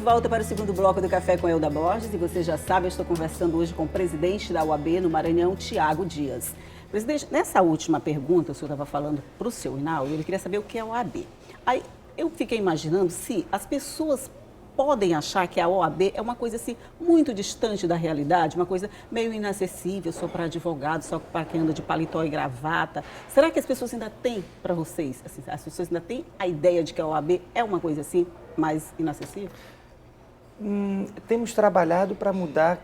volta para o segundo bloco do Café com Elda Borges e você já sabe, eu estou conversando hoje com o presidente da OAB no Maranhão, Tiago Dias. Presidente, nessa última pergunta, o senhor estava falando para o seu Hinaldo, ele queria saber o que é a OAB. Aí eu fiquei imaginando se as pessoas podem achar que a OAB é uma coisa assim muito distante da realidade, uma coisa meio inacessível, só para advogado, só para quem anda de paletó e gravata. Será que as pessoas ainda têm, para vocês, assim, as pessoas ainda têm a ideia de que a OAB é uma coisa assim mais inacessível? Temos trabalhado para mudar,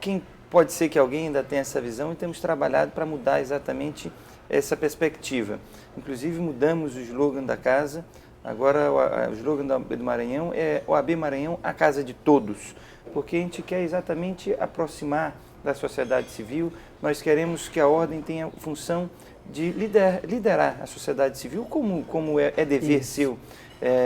pode ser que alguém ainda tenha essa visão, e temos trabalhado para mudar exatamente essa perspectiva. Inclusive mudamos o slogan da casa. Agora, o slogan do Maranhão é OAB Maranhão, a casa de todos, porque a gente quer exatamente aproximar da sociedade civil. Nós queremos que a ordem tenha a função de liderar a sociedade civil, como é dever seu.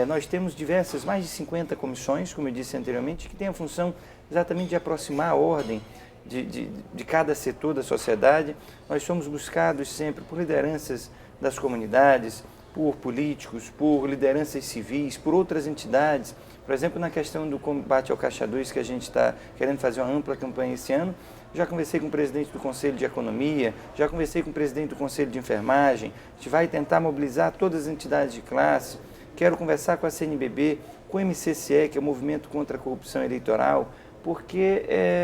Nós temos mais de 50 comissões, como eu disse anteriormente, que têm a função exatamente de aproximar a ordem de cada setor da sociedade. Nós somos buscados sempre por lideranças das comunidades, por políticos, por lideranças civis, por outras entidades. Por exemplo, na questão do combate ao Caixa 2, que a gente está querendo fazer uma ampla campanha esse ano, já conversei com o presidente do Conselho de Economia, já conversei com o presidente do Conselho de Enfermagem, a gente vai tentar mobilizar todas as entidades de classe, quero conversar com a CNBB, com o MCCE, que é o Movimento contra a Corrupção Eleitoral, porque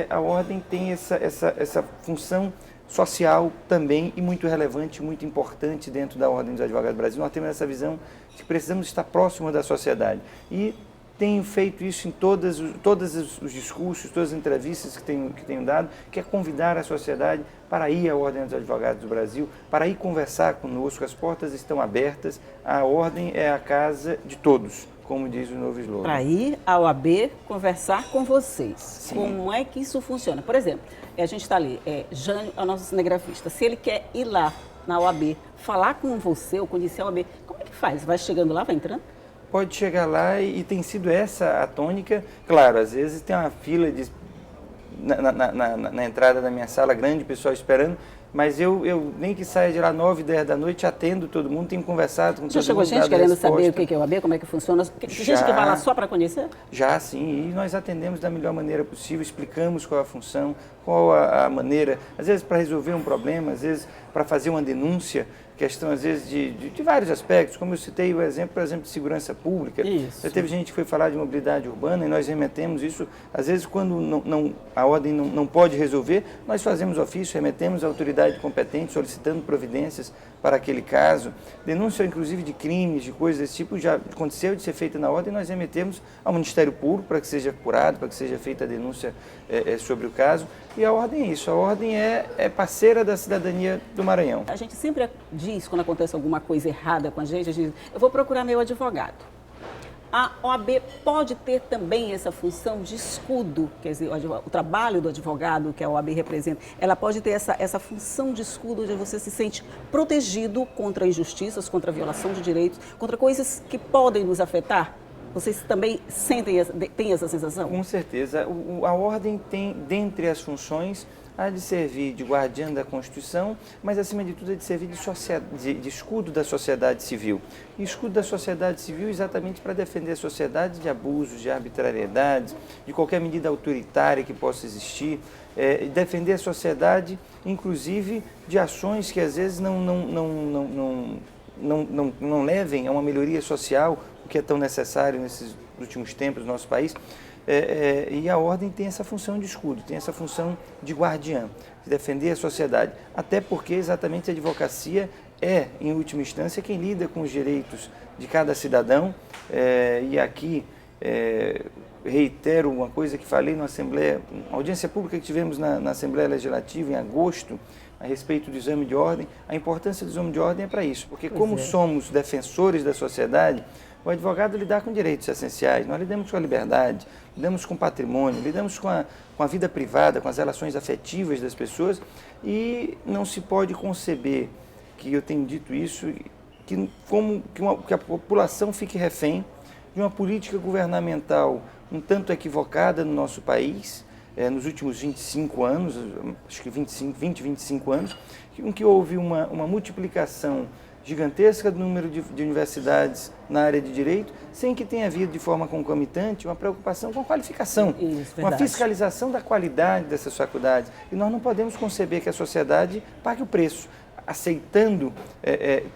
a ordem tem essa função social também e muito relevante, muito importante dentro da Ordem dos Advogados do Brasil. Nós temos essa visão de que precisamos estar próximo da sociedade e tenho feito isso em todos os discursos, todas as entrevistas que tenho dado, que é convidar a sociedade para ir à Ordem dos Advogados do Brasil, para ir conversar conosco. As portas estão abertas, a Ordem é a casa de todos, como diz o novo slogan. Para ir à OAB conversar com vocês. Sim. Como é que isso funciona? Por exemplo, a gente está ali, Jânio é o nosso cinegrafista. Se ele quer ir lá na OAB, falar com você ou conhecer a OAB, como é que faz? Vai chegando lá, vai entrando? Pode chegar lá e tem sido essa a tônica. Claro, às vezes tem uma fila na entrada da minha sala, grande, pessoal esperando, mas eu nem que saia de lá 9, 10 da noite, atendo todo mundo, tenho conversado com todo mundo. Já chegou gente querendo saber o que é o OAB, como é que funciona? Gente que vai lá só para conhecer? Já, sim, e nós atendemos da melhor maneira possível, explicamos qual a função, qual a maneira, às vezes para resolver um problema, às vezes para fazer uma denúncia, questão às vezes de vários aspectos, como eu citei o exemplo, por exemplo, de segurança pública. Isso. Já teve gente que foi falar de mobilidade urbana e nós remetemos isso, às vezes quando a ordem não pode resolver, nós fazemos ofício, remetemos à autoridade competente solicitando providências para aquele caso. Denúncia inclusive de crimes, de coisas desse tipo, já aconteceu de ser feita na ordem, nós remetemos ao Ministério Público para que seja apurado, para que seja feita a denúncia sobre o caso. E a ordem é isso, a ordem é parceira da cidadania do Maranhão. A gente sempre diz, quando acontece alguma coisa errada com a gente diz, eu vou procurar meu advogado. A OAB pode ter também essa função de escudo, quer dizer, o trabalho do advogado que a OAB representa, ela pode ter essa função de escudo onde você se sente protegido contra injustiças, contra a violação de direitos, contra coisas que podem nos afetar? Vocês também têm essa sensação? Com certeza. A ordem tem, dentre as funções, a de servir de guardiã da Constituição, mas, acima de tudo, a de servir de escudo da sociedade civil. E escudo da sociedade civil exatamente para defender a sociedade de abusos, de arbitrariedades, de qualquer medida autoritária que possa existir, defender a sociedade, inclusive, de ações que, às vezes, não levem a uma melhoria social, o que é tão necessário nesses últimos tempos no nosso país. E a ordem tem essa função de escudo, tem essa função de guardiã, de defender a sociedade, até porque exatamente a advocacia em última instância, quem lida com os direitos de cada cidadão. E aqui reitero uma coisa que falei na Assembleia, uma audiência pública que tivemos na Assembleia Legislativa em agosto, a respeito do exame de ordem. A importância do exame de ordem é para isso, porque como somos defensores da sociedade, o advogado lidar com direitos essenciais, nós lidamos com a liberdade, lidamos com o patrimônio, lidamos com a vida privada, com as relações afetivas das pessoas, e não se pode conceber, que eu tenho dito isso, que a população fique refém de uma política governamental um tanto equivocada no nosso país, nos últimos 25 anos, acho que 20, 25 anos, em que houve uma multiplicação gigantesca do número de universidades na área de direito, sem que tenha havido de forma concomitante uma preocupação com a qualificação, com a fiscalização da qualidade dessas faculdades. E nós não podemos conceber que a sociedade pague o preço, aceitando,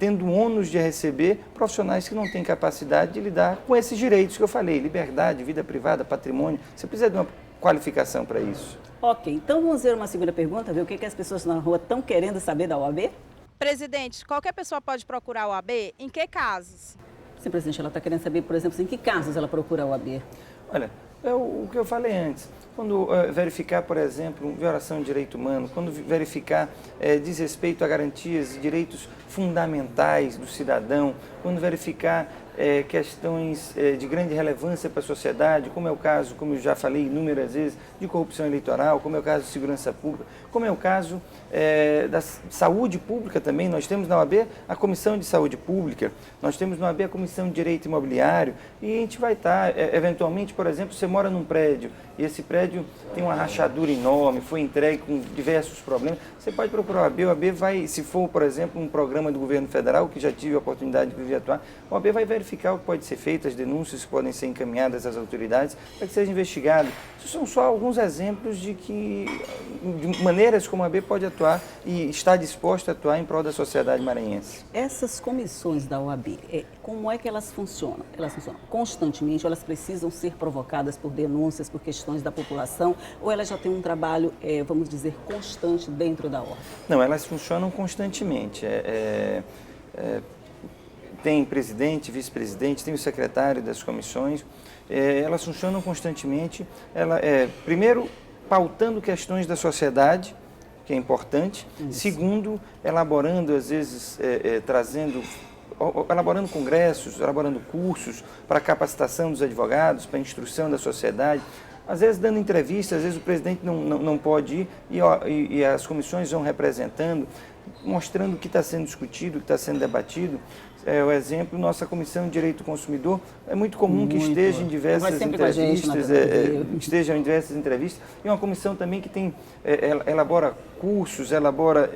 tendo o ônus de receber profissionais que não têm capacidade de lidar com esses direitos que eu falei, liberdade, vida privada, patrimônio. Você precisa de uma qualificação para isso. Ok, então vamos ver uma segunda pergunta, ver o que as pessoas na rua estão querendo saber da OAB? Presidente, qualquer pessoa pode procurar a OAB? Em que casos? Sim, presidente, ela está querendo saber, por exemplo, em que casos ela procura a OAB? Olha, é o que eu falei antes. Quando verificar, por exemplo, violação de direito humano, quando verificar desrespeito a garantias e direitos fundamentais do cidadão, quando verificar questões de grande relevância para a sociedade, como é o caso, como eu já falei inúmeras vezes, de corrupção eleitoral, como é o caso de segurança pública, como é o caso da saúde pública também. Nós temos na OAB a Comissão de Saúde Pública, nós temos na OAB a Comissão de Direito Imobiliário, e a gente vai estar, eventualmente, por exemplo, você mora num prédio, e esse prédio tem uma rachadura enorme, foi entregue com diversos problemas, você pode procurar a OAB. A OAB vai, se for, por exemplo, um programa do governo federal, que já tive a oportunidade de atuar, a OAB vai verificar o que pode ser feito, as denúncias que podem ser encaminhadas às autoridades para que seja investigado. Isso são só alguns exemplos de maneiras como a OAB pode atuar e está disposta a atuar em prol da sociedade maranhense. Essas comissões da OAB, como é que elas funcionam? Elas funcionam constantemente, ou elas precisam ser provocadas por denúncias, por questões da população, ou elas já têm um trabalho, vamos dizer, constante dentro da ordem? Não, elas funcionam constantemente. Tem presidente, vice-presidente, tem o secretário das comissões, elas funcionam constantemente. Primeiro, pautando questões da sociedade, que é importante. Isso. Segundo, elaborando, às vezes, elaborando congressos, elaborando cursos para capacitação dos advogados, para instrução da sociedade. Às vezes dando entrevistas, às vezes o presidente não pode ir e as comissões vão representando, mostrando o que está sendo discutido, o que está sendo debatido. O exemplo, nossa Comissão de Direito do Consumidor, é muito comum que esteja em diversas entrevistas, esteja em diversas entrevistas, e uma comissão também que elabora cursos, elabora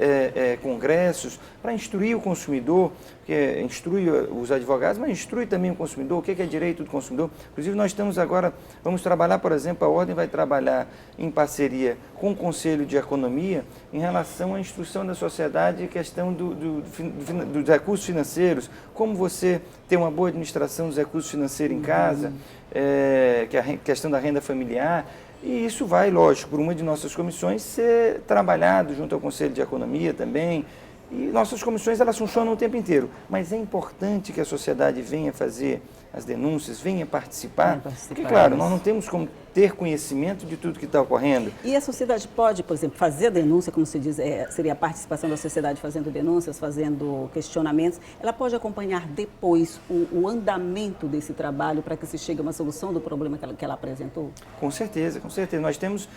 congressos para instruir o consumidor, que instrui os advogados, mas instrui também o consumidor, o que é direito do consumidor. Inclusive, nós estamos agora, vamos trabalhar, por exemplo, a Ordem vai trabalhar em parceria com o Conselho de Economia em relação à instrução da sociedade, a questão dos recursos financeiros, como você ter uma boa administração dos recursos financeiros em casa, que é a questão da renda familiar. E isso vai, lógico, por uma de nossas comissões ser trabalhado junto ao Conselho de Economia também. E nossas comissões, elas funcionam o tempo inteiro, mas é importante que a sociedade venha fazer as denúncias, venha participar, porque, claro, nós não temos como ter conhecimento de tudo que está ocorrendo. E a sociedade pode, por exemplo, fazer a denúncia, como se diz, seria a participação da sociedade fazendo denúncias, fazendo questionamentos, ela pode acompanhar depois o andamento desse trabalho para que se chegue a uma solução do problema que ela apresentou? Com certeza, com certeza. Nós temos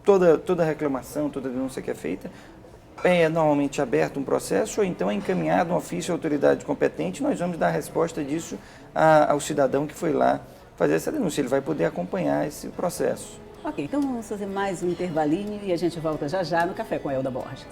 toda reclamação, toda denúncia que é feita, normalmente aberto um processo ou então é encaminhado um ofício à autoridade competente, nós vamos dar a resposta disso ao cidadão que foi lá fazer essa denúncia. Ele vai poder acompanhar esse processo. Ok, então vamos fazer mais um intervalinho e a gente volta já já no Café com a Elda Borges.